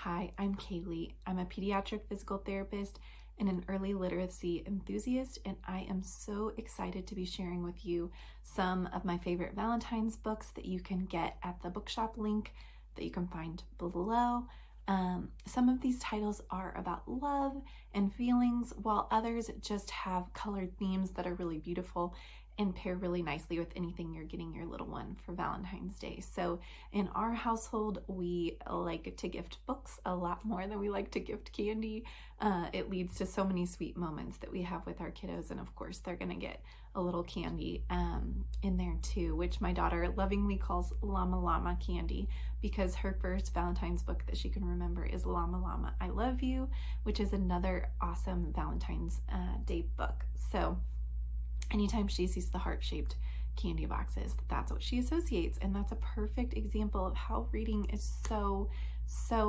Hi, I'm Kaylee. I'm a pediatric physical therapist and an early literacy enthusiast, and I am so excited to be sharing with you some of my favorite Valentine's books that you can get at the bookshop link that you can find below. Some of these titles are about love and feelings, while others just have colored themes that are really beautiful and pair really nicely with anything you're getting your little one for Valentine's Day. So in our household, we like to gift books a lot more than we like to gift candy. It leads to so many sweet moments that we have with our kiddos, and of course they're gonna get a little candy in there too, which my daughter lovingly calls Llama Llama candy, because her first Valentine's book that she can remember is Llama Llama, I Love You, which is another awesome Valentine's Day book. So anytime she sees the heart-shaped candy boxes, that's what she associates, and that's a perfect example of how reading is so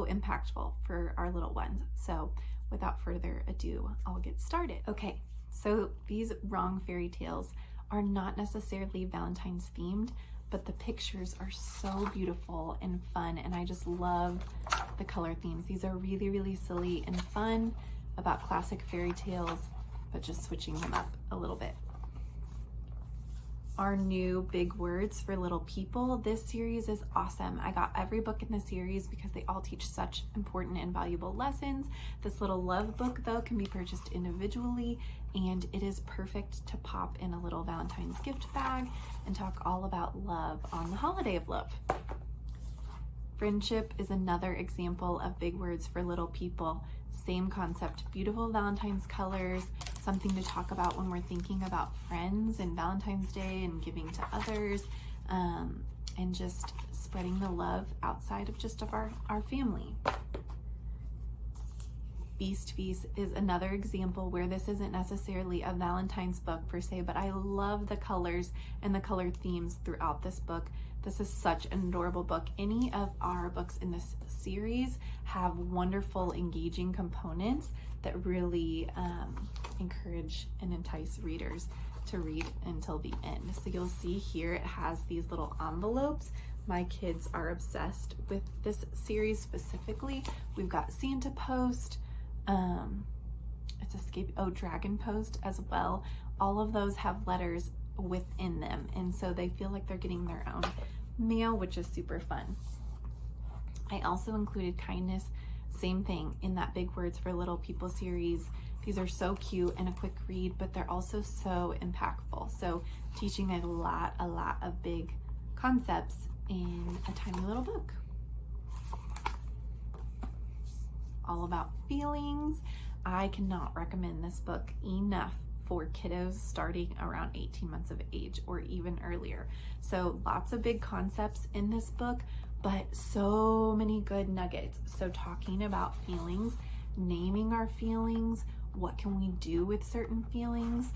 impactful for our little ones. So without further ado, I'll get started. Okay, so these wrong fairy tales are not necessarily Valentine's themed, but the pictures are so beautiful and fun, and I just love the color themes. These are really silly and fun about classic fairy tales, but just switching them up a little bit. Our new big words for little people. This series is awesome. I got every book in the series because they all teach such important and valuable lessons. This little love book though can be purchased individually, and it is perfect to pop in a little Valentine's gift bag and talk all about love on the holiday of love. Friendship is another example of big words for little people. Same concept, beautiful Valentine's colors, something to talk about when we're thinking about friends and Valentine's Day and giving to others, and just spreading the love outside of just of our family. Beast Feast is another example where this isn't necessarily a Valentine's book per se, but I love the colors and the color themes throughout this book. This is such an adorable book. Any of our books in this series have wonderful, engaging components that really encourage and entice readers to read until the end. So you'll see here it has these little envelopes. My kids are obsessed with this series specifically. We've got Santa Post, Dragon Post as well. All of those have letters within them, and so they feel like they're getting their own mail, which is super fun. I also included kindness, same thing, in that Big Words for Little People series. These are so cute and a quick read, but they're also so impactful. So teaching a lot of big concepts in a tiny little book. All about feelings. I cannot recommend this book enough for kiddos starting around 18 months of age or even earlier. So lots of big concepts in this book, but so many good nuggets. So talking about feelings, naming our feelings, what can we do with certain feelings?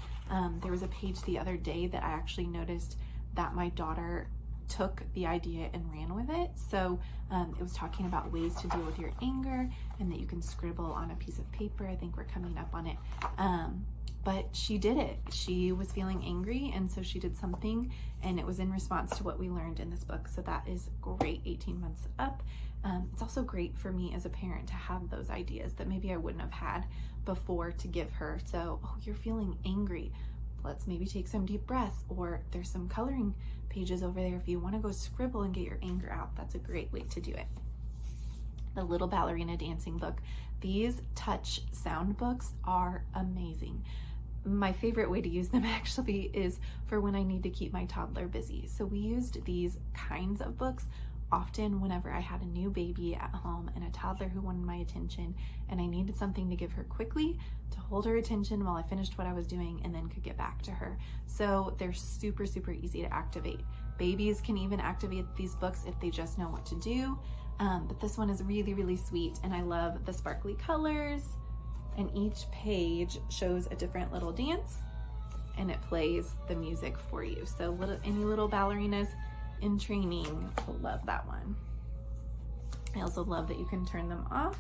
There was a page the other day that I actually noticed that my daughter took the idea and ran with it. So it was talking about ways to deal with your anger, and that you can scribble on a piece of paper. I think we're coming up on it. But she did it. She was feeling angry, and so she did something, and it was in response to what we learned in this book. So that is great, 18 months up. It's also great for me as a parent to have those ideas that maybe I wouldn't have had before to give her. So, oh, you're feeling angry. Let's maybe take some deep breaths, or there's some coloring pages over there if you want to go scribble and get your anger out. That's a great way to do it. The Little Ballerina Dancing book. These touch sound books are amazing. My favorite way to use them actually is for when I need to keep my toddler busy. So we used these kinds of books often whenever I had a new baby at home and a toddler who wanted my attention, and I needed something to give her quickly to hold her attention while I finished what I was doing and then could get back to her. So they're super easy to activate. Babies can even activate these books if they just know what to do. But this one is really sweet, and I love the sparkly colors, and each page shows a different little dance, and it plays the music for you. So any little ballerinas in training will love that one. I also love that you can turn them off.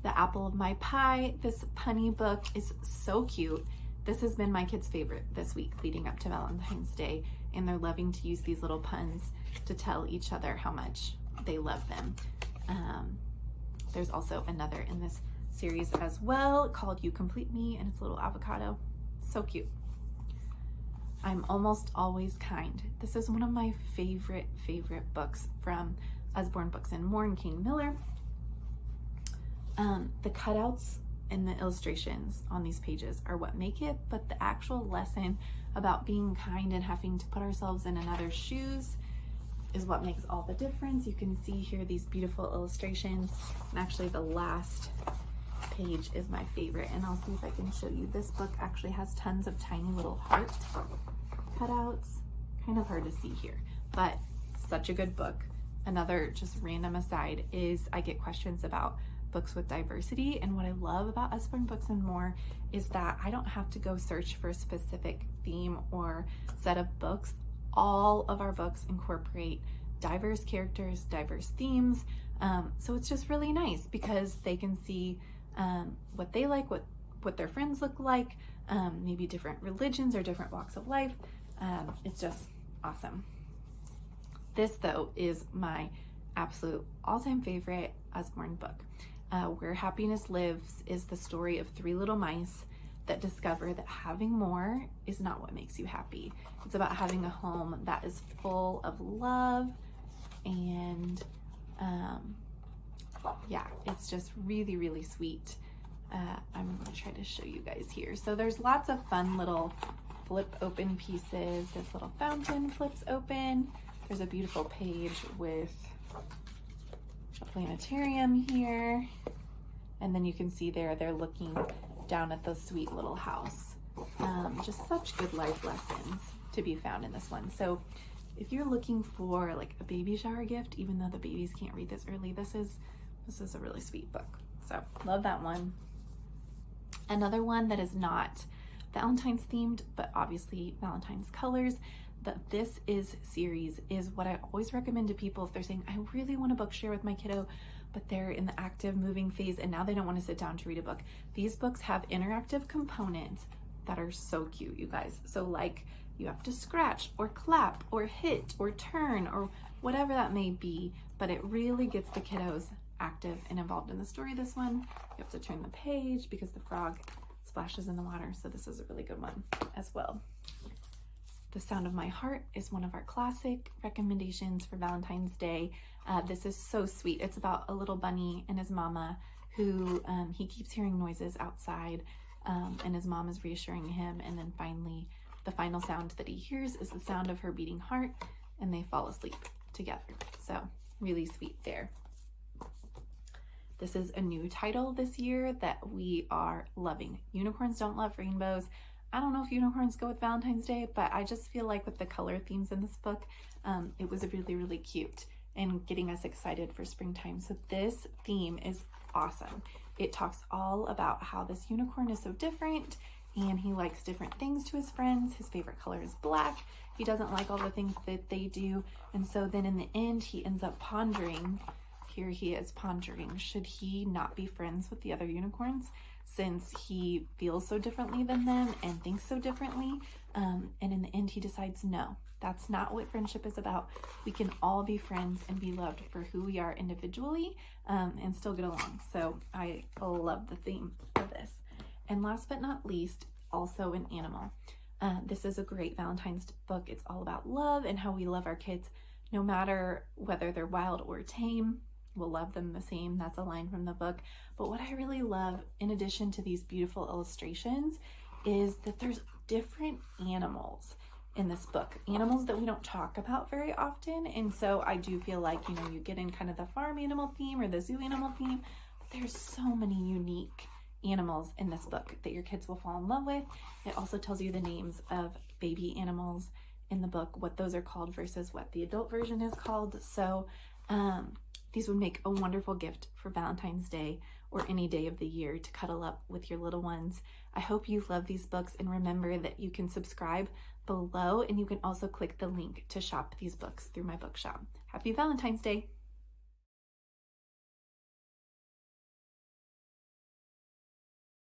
The Apple of My Pie. This punny book is so cute. This has been my kids' favorite this week leading up to Valentine's Day, and they're loving to use these little puns to tell each other how much they love them. There's also another in this series as well called You Complete Me, and it's a little avocado. So cute. I'm Almost Always Kind. This is one of my favorite books from Usborne Books and More and Kane Miller. The cutouts and the illustrations on these pages are what make it, but the actual lesson about being kind and having to put ourselves in another's shoes is what makes all the difference. You can see here these beautiful illustrations, and actually the last page is my favorite, and I'll see if I can show you. This book actually has tons of tiny little heart cutouts. Kind of hard to see here, but such a good book. Another just random aside is I get questions about books with diversity, and what I love about Usborne Books and More is that I don't have to go search for a specific theme or set of books. All of our books incorporate diverse characters, diverse themes, so it's just really nice because they can see what they like, what their friends look like, maybe different religions or different walks of life. It's just awesome. This though is my absolute all-time favorite Usborne book. Where Happiness Lives is the story of three little mice that discover that having more is not what makes you happy. It's about having a home that is full of love, and yeah, it's just really sweet. I'm gonna try to show you guys here. So there's lots of fun little flip open pieces. This little fountain flips open. There's a beautiful page with a planetarium here, and then you can see there they're looking down at the sweet little house. Just such good life lessons to be found in this one. So if you're looking for like a baby shower gift, even though the babies can't read this early, this is a really sweet book. So love that one. Another one that is not Valentine's themed, but obviously Valentine's colors, This Is series is what I always recommend to people if they're saying, I really want a book share with my kiddo, but they're in the active moving phase and now they don't want to sit down to read a book. These books have interactive components that are so cute, you guys. So like you have to scratch or clap or hit or turn or whatever that may be, but it really gets the kiddos active and involved in the story. This one, you have to turn the page because the frog splashes in the water. So this is a really good one as well. The Sound of My Heart is one of our classic recommendations for Valentine's Day. This is so sweet. It's about a little bunny and his mama who he keeps hearing noises outside, and his mom is reassuring him, and then finally the final sound that he hears is the sound of her beating heart, and they fall asleep together. So really sweet there. This is a new title this year that we are loving. Unicorns Don't Love Rainbows. I don't know if unicorns go with Valentine's Day, but I just feel like with the color themes in this book, it was really cute and getting us excited for springtime. So this theme is awesome. It talks all about how this unicorn is so different and he likes different things to his friends. His favorite color is black. He doesn't like all the things that they do. And so then in the end, he ends up pondering. Here he is pondering, should he not be friends with the other unicorns since he feels so differently than them and thinks so differently? And in the end, he decides, no, that's not what friendship is about. We can all be friends and be loved for who we are individually, and still get along. So I love the theme of this. And last but not least, also an animal. This is a great Valentine's book. It's all about love and how we love our kids, no matter whether they're wild or tame. We'll love them the same. That's a line from the book. But what I really love, in addition to these beautiful illustrations, is that there's different animals in this book, animals that we don't talk about very often. And so I do feel like, you know, you get in kind of the farm animal theme or the zoo animal theme, but there's so many unique animals in this book that your kids will fall in love with. It also tells you the names of baby animals in the book, what those are called versus what the adult version is called. So these would make a wonderful gift for Valentine's Day or any day of the year to cuddle up with your little ones. I hope you love these books, and remember that you can subscribe below and you can also click the link to shop these books through my bookshop. Happy Valentine's Day!